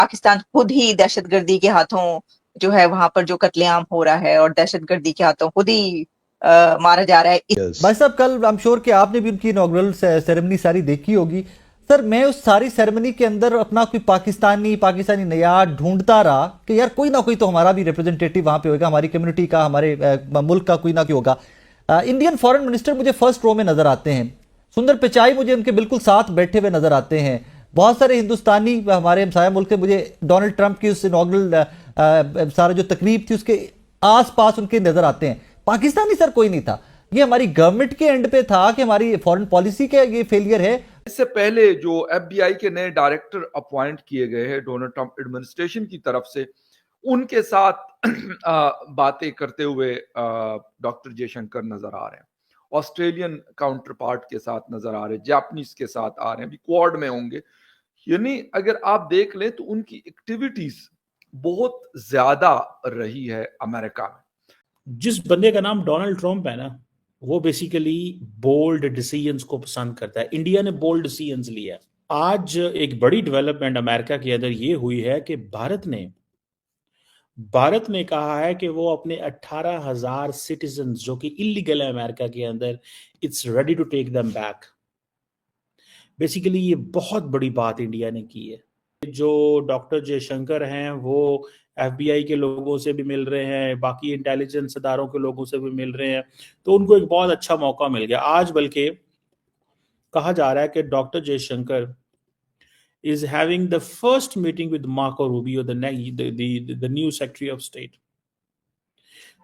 पाकिस्तान खुद ही दहशतगर्दी के हाथों जो है वहां पर जो कत्लेआम हो रहा है और दहशतगर्दी के हाथों खुद ही मारा जा रहा है। भाई साहब, कल आई एम श्योर कि आपने भी उनकी इनॉग्रल सेरेमनी सारी देखी होगी। सर, मैं उस सारी सेरेमनी के अंदर अपना कोई पाकिस्तानी पाकिस्तानी नयार ढूंढता रहा कि यार कोई ना कोई तो हमारा भी रिप्रेजेंटेटिव वहां पे होगा, हमारी कम्युनिटी का, हमारे मुल्क का कोई ना कोई होगा। इंडियन फॉरेन मिनिस्टर मुझे फर्स्ट रो में नजर आते हैं। सुंदर पिचाई मुझे उनके बिल्कुल साथ बैठे हुए नजर आते हैं। बहुत सारे हिंदुस्तानी हमारे हमसाया मुल्क के मुझे डोनाल्ड ट्रंप की उस इनॉग्रल सारा जो तकरीब थी उसके आस पास उनके नजर आते हैं। पाकिस्तानी सर कोई नहीं था। ये हमारी गवर्नमेंट के एंड पे था कि हमारी फॉरेन पॉलिसी का ये फेलियर है। इससे पहले जो एफबीआई के नए डायरेक्टर अपॉइंट किए गए हैं डोनाल्ड ट्रंप एडमिनिस्ट्रेशन की तरफ से, उनके साथ बातें करते हुए डॉक्टर जयशंकर नजर आ रहे हैं। ऑस्ट्रेलियन काउंटर पार्ट के साथ नजर आ रहे हैं, जापानीज के साथ आ रहे हैं, अभी क्वाड में होंगे। यानी अगर आप देख लें तो उनकी एक्टिविटीज बहुत ज्यादा रही है अमेरिका में। जिस बंदे का नाम डोनाल्ड ट्रंप है ना, वो बेसिकली बोल्ड डिसीजंस को पसंद करता है। इंडिया ने बोल्ड डिसीजंस लिया। आज एक बड़ी डेवलपमेंट अमेरिका के अंदर ये हुई है कि भारत ने कहा है कि वो अपने 18,000 सिटीजन जो कि इलीगल है अमेरिका के अंदर, it's ready to take them back. Basically ये बहुत बड़ी बात इंडिया ने की है। जो डॉक्टर जयशंकर हैं वो एफबीआई के लोगों से भी मिल रहे हैं, बाकी इंटेलिजेंस इदारों के लोगों से भी मिल रहे हैं, तो उनको एक बहुत अच्छा मौका मिल गया। आज बल्कि कहा जा रहा है कि doctor Jaishankar is having the first meeting with Marco Rubio, the new Secretary of State.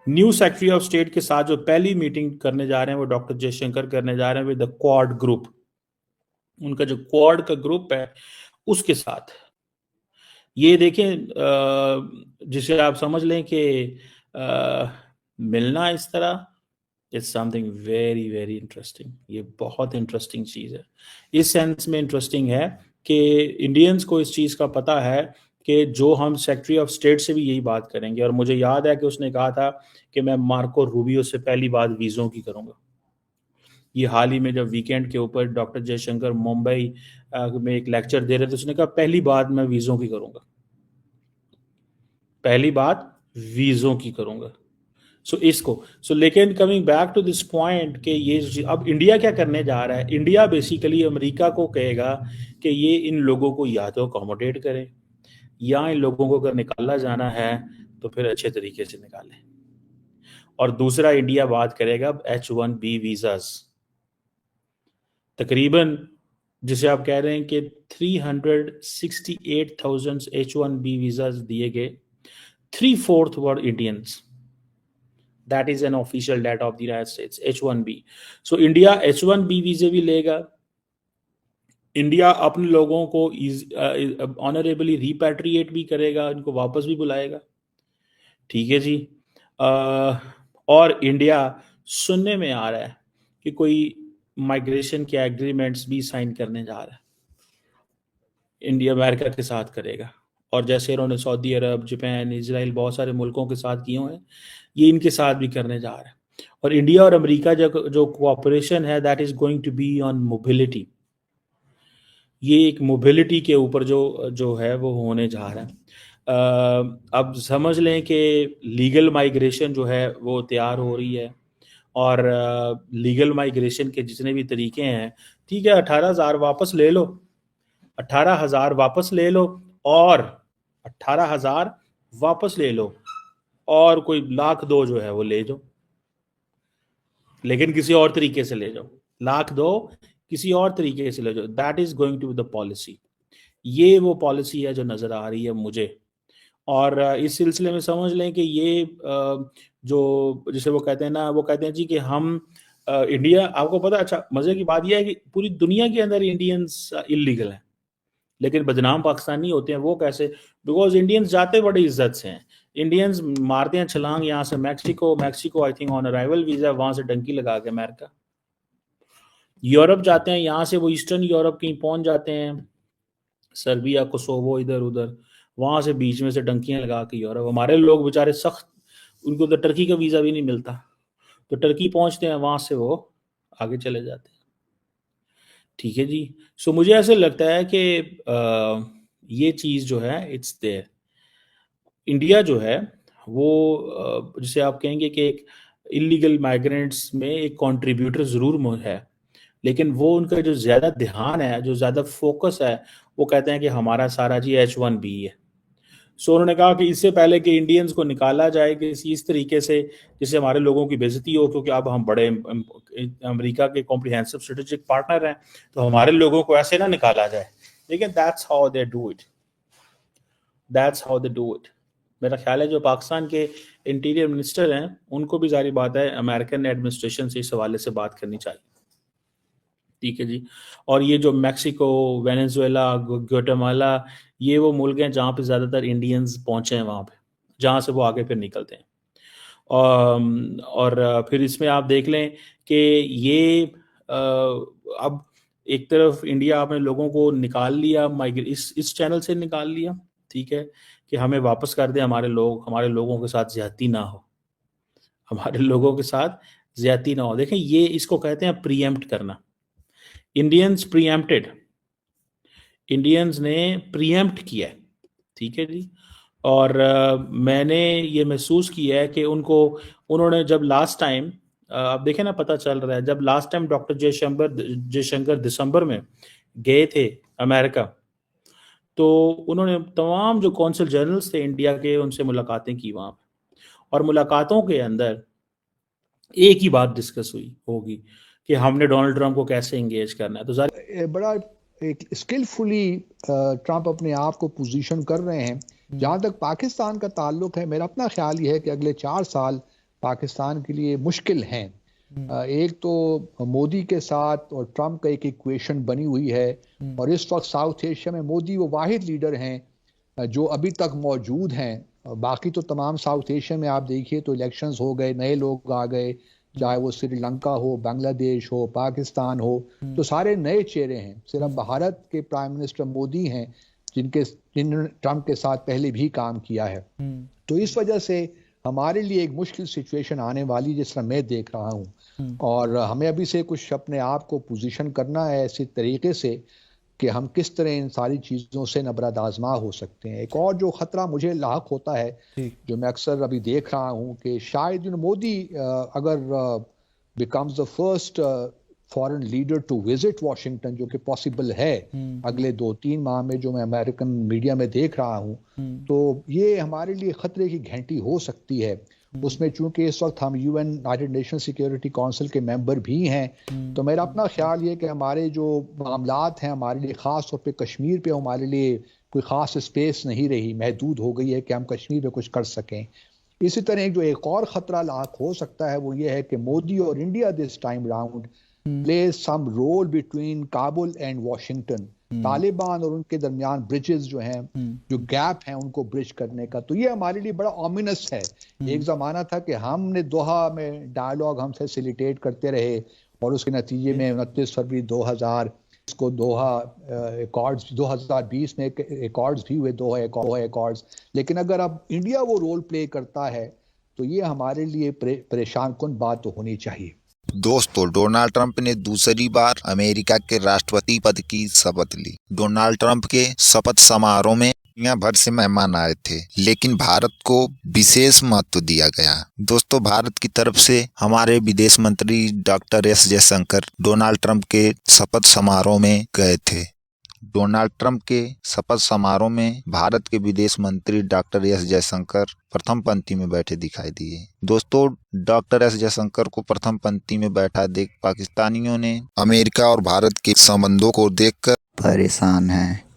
New secretary of state के साथ जो पहली मीटिंग करने जा रहे हैं वो डॉक्टर जयशंकर करने जा रहे हैं विद द क्वाड ग्रुप। उनका जो क्वाड का ग्रुप है उसके साथ ये देखें, जिसे आप समझ लें कि मिलना इस तरह it's something very very interesting. ये बहुत इंटरेस्टिंग चीज है। इस सेंस में इंटरेस्टिंग है कि इंडियंस को इस चीज का पता है कि जो हम सेक्रेटरी ऑफ स्टेट से भी यही बात करेंगे। और मुझे याद है कि उसने कहा था कि मैं मार्को रूबियो से पहली बात वीजों की करूंगा। ये हाल ही में जब वीकेंड के ऊपर डॉक्टर जयशंकर मुंबई में एक लेक्चर दे रहे थे, उसने कहा पहली बात मैं वीजों की करूंगा, पहली बात वीजों की करूंगा। लेकिन coming back to this point कि ये अब इंडिया क्या करने जा रहा है। इंडिया बेसिकली अमेरिका को कहेगा कि ये इन लोगों को या तो अकोमोडेट करें या इन लोगों को अगर निकाला जाना है तो फिर अच्छे तरीके से निकालें। और दूसरा, इंडिया बात करेगा H1B वीजास। तकरीबन जिसे आप कह रहे हैं कि 368,000 H1B वीजास दिए गए, 3/4 वर Indians. That is an official data of the United States, H1B. So India H1B वीजे भी लेगा। इंडिया अपने लोगों को ऑनरेबली रिपैट्रिएट भी करेगा, इनको वापस भी बुलाएगा। ठीक है जी। और इंडिया सुनने में आ रहा है कि कोई माइग्रेशन के एग्रीमेंट्स भी साइन करने जा रहा है, इंडिया अमेरिका के साथ करेगा। और जैसे इन्होंने सऊदी अरब, जापान, इजराइल बहुत सारे मुल्कों के साथ किए हुए हैं, ये इनके साथ भी करने जा रहा है। और इंडिया और अमेरिका जो कोऑपरेशन है that is going to be on mobility. ये एक मोबिलिटी के ऊपर जो है वो होने जा रहा है। अब समझ लें कि लीगल माइग्रेशन जो है वो तैयार हो रही है। और लीगल माइग्रेशन के जितने भी तरीके हैं, ठीक है, 18,000 वापस ले लो, 18,000 वापस ले लो, और 18,000 वापस ले लो, और कोई 1,02,000 जो है वो ले जाओ, लेकिन किसी और तरीके से ले जाओ। 1,02,000 किसी और तरीके से ले जाओ। That is going to be the policy. ये वो पॉलिसी है जो नजर आ रही है मुझे। और इस सिलसिले में समझ लें कि ये जो जिसे वो कहते हैं ना, वो कहते हैं जी कि हम इंडिया, आपको पता है, अच्छा मजे की बात यह है कि पूरी दुनिया के अंदर इंडियंस इलीगल हैं लेकिन बदनाम पाकिस्तानी होते हैं। वो कैसे? बिकॉज इंडियंस जाते बड़ी इज्जत से हैं। इंडियंस मारते हैं छलांग यहाँ से Mexico I think on arrival visa, वहां से डंकी लगा के अमेरिका। यूरोप जाते हैं, यहाँ से वो ईस्टर्न यूरोप कहीं पहुंच जाते हैं, सर्बिया, कोसोवो, इधर उधर, वहां से बीच में से डंकियां लगा के यूरोप। हमारे लोग बेचारे सख्त, उनको तो टर्की का वीजा भी नहीं मिलता, तो टर्की पहुंचते हैं, वहां से वो आगे चले जाते हैं। ठीक है जी। सो मुझे ऐसे लगता है कि ये चीज़ जो है इट्स देयर। इंडिया जो है वो जिसे आप कहेंगे कि एक इलीगल माइग्रेंट्स में एक कंट्रीब्यूटर ज़रूर है, लेकिन वो उनका जो ज़्यादा ध्यान है, जो ज़्यादा फोकस है, वो कहते हैं कि हमारा सारा जी H1B है। सो उन्होंने कहा कि इससे पहले कि इंडियंस को निकाला जाए किसी इस तरीके से जिससे हमारे लोगों की बेइज्जती हो, क्योंकि अब हम बड़े अमेरिका के कॉम्प्रिहेंसिव स्ट्रेटेजिक पार्टनर हैं, तो हमारे लोगों को ऐसे ना निकाला जाए। लेकिन that's how they do it, that's how they do it. मेरा ख्याल है जो पाकिस्तान के इंटीरियर मिनिस्टर हैं उनको भी जारी बात है अमेरिकन एडमिनिस्ट्रेशन से इस हवाले से बात करनी चाहिए। ठीक है जी। और ये जो मैक्सिको, वेनेजुएला, ग्वाटेमाला, ये वो मुल्क हैं जहाँ पे ज़्यादातर इंडियंस पहुँचे हैं, वहाँ पे जहाँ से वो आगे फिर निकलते हैं। और फिर इसमें आप देख लें कि ये अब एक तरफ इंडिया अपने लोगों को निकाल लिया, इस चैनल से निकाल लिया, ठीक है, कि हमें वापस कर दें, हमारे लोगों के साथ ज्यादती ना हो, हमारे लोगों के साथ ज्यादती ना हो। देखें, ये इसको कहते हैं प्रीएम्प्ट करना। इंडियंस ने प्रीएम्प्ट किया है, ठीक है जी। और मैंने ये महसूस किया है कि उन्होंने जब लास्ट टाइम, अब देखें ना, पता चल रहा है, जब लास्ट टाइम डॉक्टर जयशंकर दिसंबर में गए थे अमेरिका, तो उन्होंने तमाम जो कौंसल जनरल्स थे इंडिया के, उनसे मुलाकातें की वहाँ पे, और मुलाकातों के अंदर एक ही बात डिस्कस होगी कि हमने डोनाल्ड ट्रंप को कैसे एंगेज करना है। तो बड़ा एक स्किलफुली ट्रंप अपने आप को पोजीशन कर रहे हैं। जहाँ तक पाकिस्तान का ताल्लुक है, मेरा अपना ख्याल ये है कि अगले 4 साल पाकिस्तान के लिए मुश्किल हैं। एक तो मोदी के साथ और ट्रंप का एक इक्वेशन बनी हुई है, और इस वक्त साउथ एशिया में मोदी वो वाहिद लीडर हैं जो अभी तक मौजूद हैं। बाकी तो तमाम साउथ एशिया में आप देखिए तो इलेक्शंस हो गए, नए लोग आ गए, चाहे वो श्रीलंका हो, बांग्लादेश हो, पाकिस्तान हो, तो सारे नए चेहरे हैं। सिर्फ भारत के प्राइम मिनिस्टर मोदी हैं जिन्होंने ट्रंप के साथ पहले भी काम किया है। तो इस वजह से हमारे लिए एक मुश्किल सिचुएशन आने वाली, जिस तरह मैं देख रहा हूँ, और हमें अभी से कुछ अपने आप को पोजीशन करना है ऐसे तरीके से कि हम किस तरह इन सारी चीज़ों से नबरद आजमा हो सकते हैं। एक और जो ख़तरा मुझे लाक होता है, जो मैं अक्सर अभी देख रहा हूँ, कि शायद मोदी अगर becomes the first foreign leader to visit Washington, जो कि पॉसिबल है अगले 2-3 माह में, जो मैं अमेरिकन मीडिया में देख रहा हूँ, तो ये हमारे लिए ख़तरे की घंटी हो सकती है। उसमें चूंकि इस वक्त हम UN United nation security council के मेंबर भी हैं, तो मेरा अपना ख्याल ये कि हमारे जो मामलात हैं, हमारे लिए ख़ास तौर पे कश्मीर पे हमारे लिए कोई ख़ास स्पेस नहीं रही, महदूद हो गई है कि हम कश्मीर पे कुछ कर सकें। इसी तरह जो एक और ख़तरा लाक हो सकता है वो ये है कि मोदी और India this time round play some role between Kabul and Washington, Taliban और उनके दरमियान ब्रिजेस जो हैं, जो गैप हैं, उनको ब्रिज करने का। तो ये हमारे लिए बड़ा ऑमिनस है। एक ज़माना था कि हमने दोहा में डायलॉग हम फैसिलिटेट करते रहे, और उसके नतीजे में 29 फरवरी 2000 इसको दोहा एकॉर्ड्स, 2020 में एकॉर्ड्स भी हुए, दोहा एकॉर्ड्स। लेकिन अगर अब इंडिया वो रोल प्ले करता है तो ये हमारे लिए परेशान कुन बात तो होनी चाहिए। दोस्तों, डोनाल्ड ट्रंप ने दूसरी बार अमेरिका के राष्ट्रपति पद की शपथ ली। डोनाल्ड ट्रंप के शपथ समारोह में दुनिया भर से मेहमान आए थे, लेकिन भारत को विशेष महत्व दिया गया। दोस्तों, भारत की तरफ से हमारे विदेश मंत्री doctor S Jaishankar Donald Trump के शपथ समारोह में गए थे। डोनाल्ड ट्रंप के शपथ समारोह में भारत के विदेश मंत्री डॉक्टर S जयशंकर प्रथम पंक्ति में बैठे दिखाई दिए। दोस्तों, डॉक्टर S जयशंकर को प्रथम पंक्ति में बैठा देख पाकिस्तानियों ने अमेरिका और भारत के संबंधों को देखकर परेशान हैं।